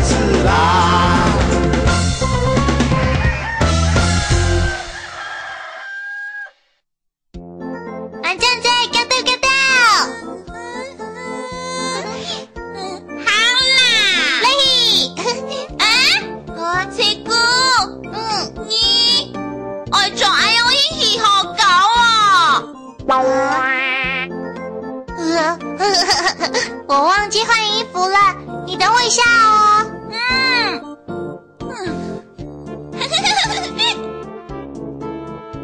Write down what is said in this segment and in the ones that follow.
子啦。麻将仔，交到交到。好啦，来啊，切姑，你爱做爱用一起好搞哦。我忘记换衣服了，你等我一下哦。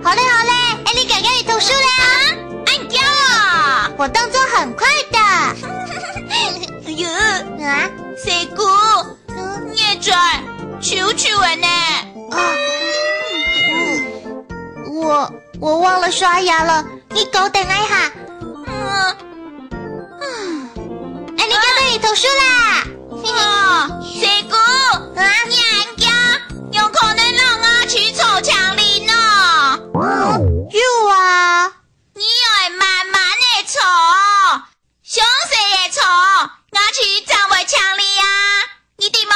好嘞好嘞，哎，你赶快读书啦！按掉啊！我动作很快的。哎呦啊，谁姑？叶仔，求求我呢！我忘了刷牙了，你给我等一下。哎，你赶快读书啦！谁姑？你按掉，有可能让我去臭墙里呢。有啊，你要慢慢的臭，详细的臭，我去站在墙里啊，你的吗？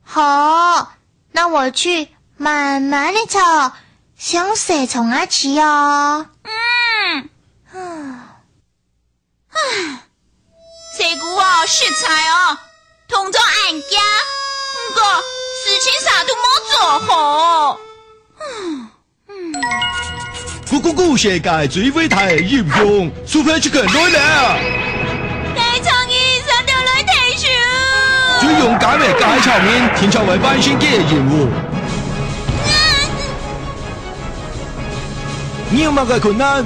好，那我去慢慢的臭，详细从我去哦。这股哦食材哦，统统按家，不过事情啥都没做好。咕世界最伟大的英雄 Super Chicken 來了！街場醫生就來提出，最勇敢的街場面，天朝為百姓嘅任務。你有乜個困難？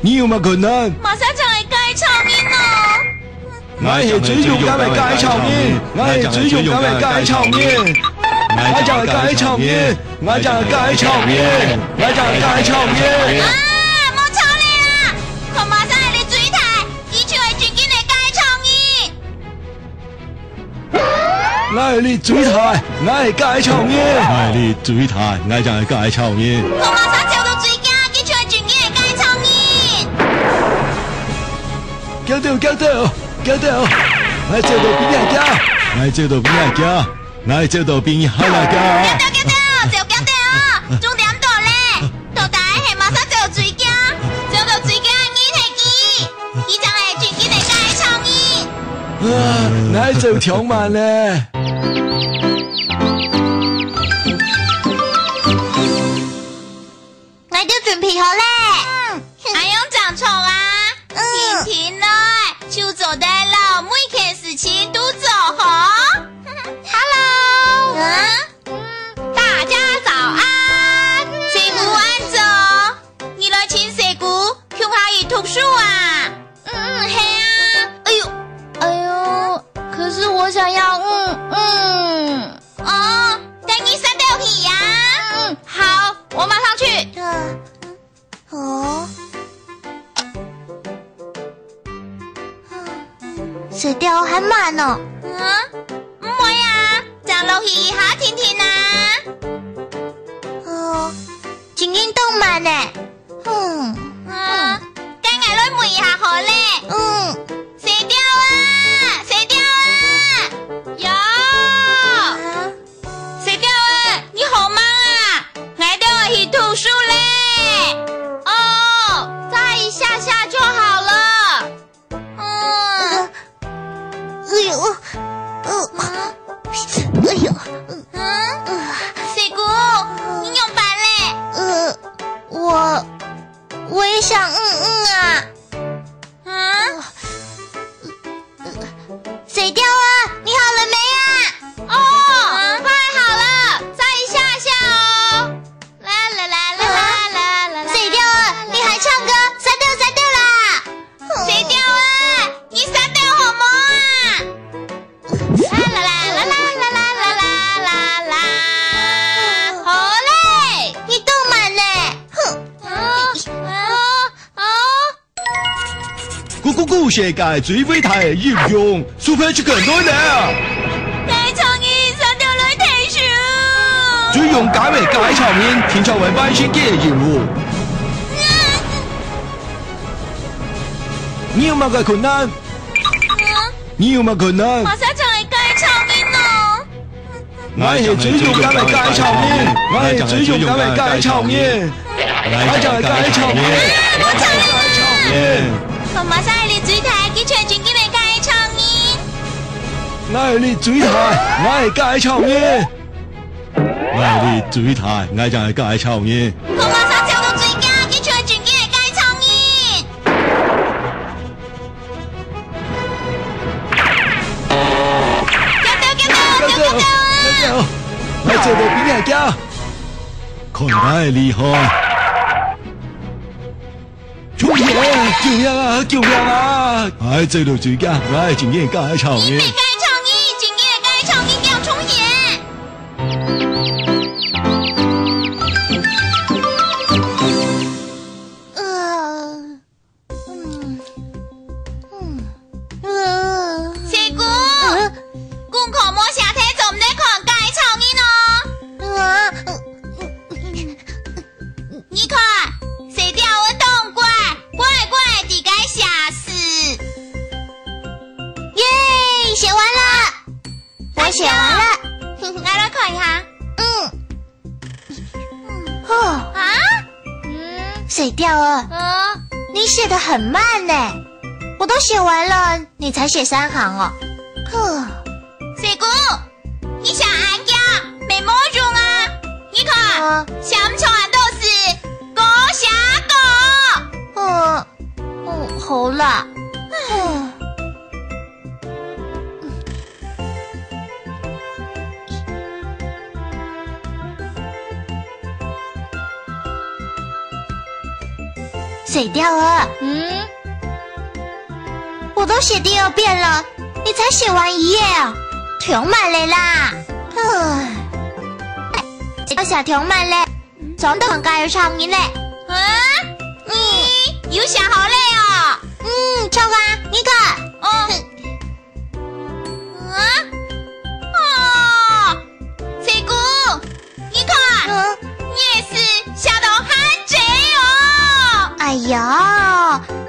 你有乜困難？馬上就係街場面咯！我係最勇敢的街場面，我係最勇敢的街場面。我就係街場面，我就係街場面，我就係街場面。冇錯你啦！佢馬上係你主題，以前係最堅嘅街場面。我係你主題，我係街場面。我係你主題，我就係街場面。佢馬上跳到最堅，以前係最堅嘅街場面。叫到，我做到邊一家？我做到邊一家？我做到邊一家？叫到，重點到咧，到底係馬上做到最堅，做到最堅嘅係幾？以前係最堅嘅街場面。我做搶慢咧。我都準備好咧，還用長蟲啊？天來就做得了，每件事情都做好。Hello， 大家早安。誰姑安坐，你來請誰姑去華語讀書啊？係啊。哎呦，可是我想要等你3到起呀。好，我馬上去。水調很慢哦。唔會啊，站落去下聽聽啊。靜音動慢呢。跟我來問一下好咧。水調啊，有。水調啊，你好嗎？我帶我去讀書咧。再一下下就好了。水姑，你用板嘞？我也想啊。水調啊，你好了沒啊？快好了，再一下下哦。啦啦啦啦啦啦啦。水調啊，你還唱歌，刪掉啦。水調啊，你刪掉好嗎啊？啦啦啦啦啦啦啦啦啦啦。好嘞，你動慢嘞。咕世界最偉大的英雄 Super Chicken 來了！街場醫生就來提出，最勇敢的街場面，天朝為百姓嘅任務。你有乜個困難？你有乜困難？馬上就係街我是最勇敢的介绍人，我是最勇敢的介绍人，我就係介紹人，我就係介紹人。我馬上係你水台去傳傳嘅介紹人。我係你水台，我係介紹人。我係你水台，我就係介紹人。我馬上跳到水家去傳傳嘅介紹人。叫！我做到邊係叫？看我係厲害！衝嘢！救命啊！救命啊！係做到水家，我係正經介紹人。介紹人，正經嘅介紹人叫衝嘢。写完了，来了看一下。水调儿，你写得很慢呢，我都写完了，你才写3行哦。水姑，你想俺家没摸中啊？你看，想唔想俺都是狗侠狗？好啦。水调儿，我都写第2遍了，你才写完1页啊，停慢嘞啦！我寫停慢嘞，總都很介意唱音嘞。你有想好累啊？唱啊，你看。水姑，你看，你也是嚇到喊賊哦。哎呦，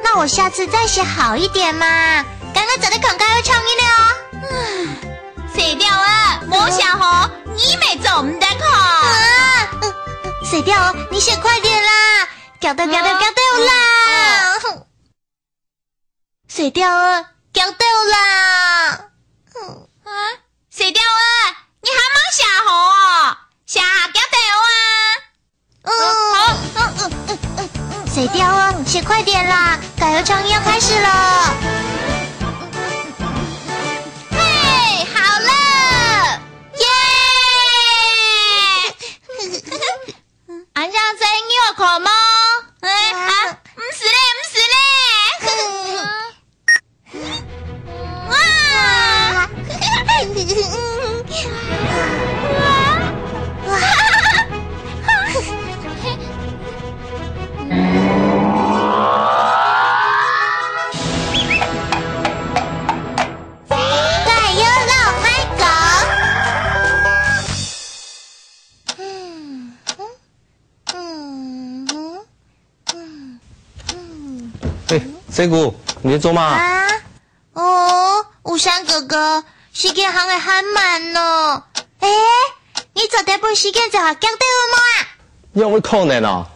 那我下次再寫好一點嘛。剛剛真的很介意唱音了哦。水調兒，冇想好，你沒做唔得考。水調兒，你寫快點啦，搞到啦。水調兒，搞到啦。水調兒，你還冇寫好哦，寫搞到啊。水調兒，寫快點啦，改合唱音要開始了。嘿，好了，耶！俺想整你個口嗎？唔是嘞。水姑，你在做嘛？武山哥哥，時間行得很慢呢。你昨天不時間就學講對了嗎？因為可能哦。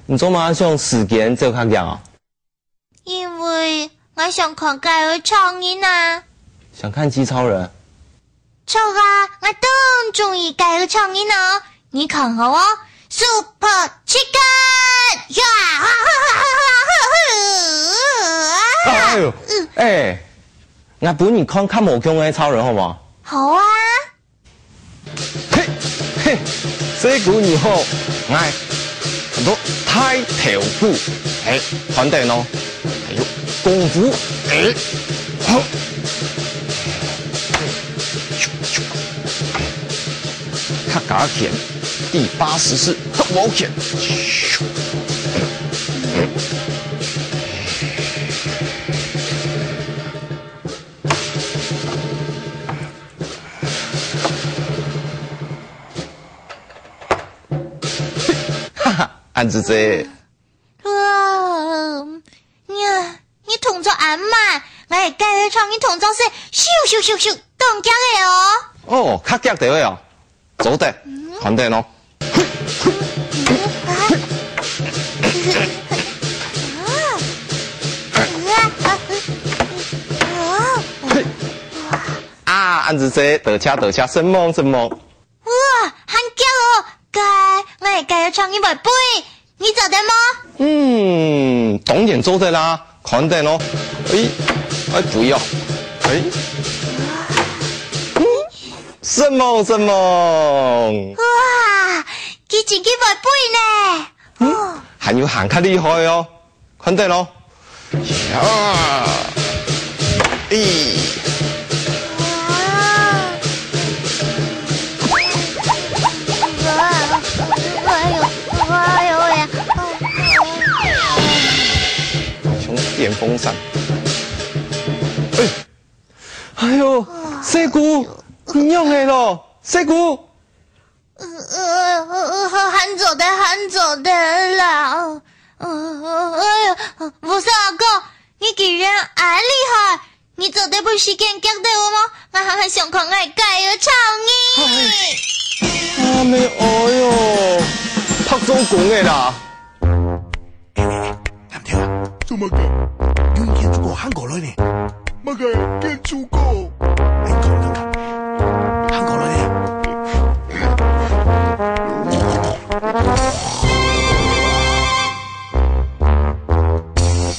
你做嘛想時間就較強啊？因為我想看介兒唱音啊。想看機超人？錯啊，我都中意介兒唱音哦。你看好哦 ，Super Chicken 呀！哎呦，我本你看無強的超人好嗎？好啊。嘿，水姑你好，我很多太頭部，反對咯，還有功夫，好，客家拳第84獨舞拳。安子姐，你動作暗慢，我係介兒唱，你動作是咻，動腳的哦。較腳對哦，走的，看到咯。啊，安子这得车，什么？哇，很巧哦，我会教创意袂背，你做得吗？当然做得啦，看到咯。不要，什么？哇，佢自己袂背呢。还要行较厉害哦，看到咯。像电风扇。哎呦，小姑，你用的咯，小姑。很走的啦。不是阿哥，你居然还厉害！你做得不是更教对我吗？我还上课爱教我创意。没哟，拍手讲的啦。蓝天啊，做乜嘅？永遠做個韓國女呢？乜嘅？見做個？你講得韓國女呢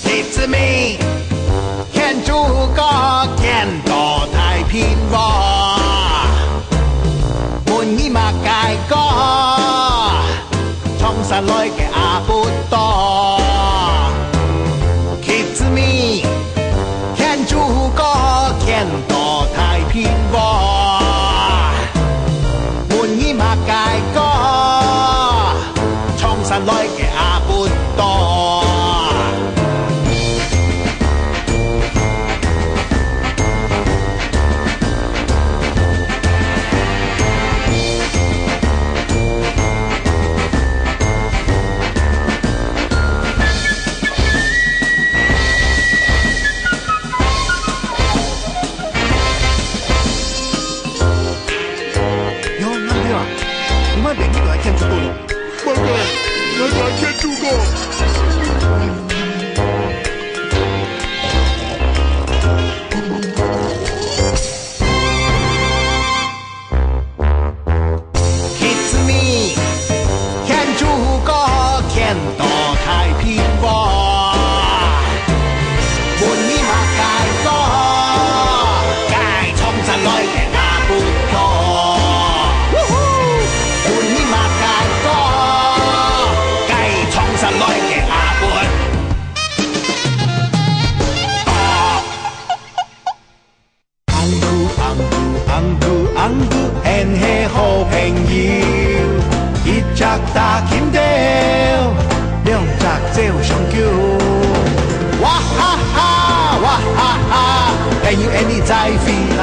？It's me， 見做個見到太平話，滿意嘛介個，衝上來嘅阿不多。It's me， 見做個見到太平話，滿意嘛介個，衝上來嘅阿不多。打金條，兩隻照上橋，哇哈哈，朋友 and 你在飛啦。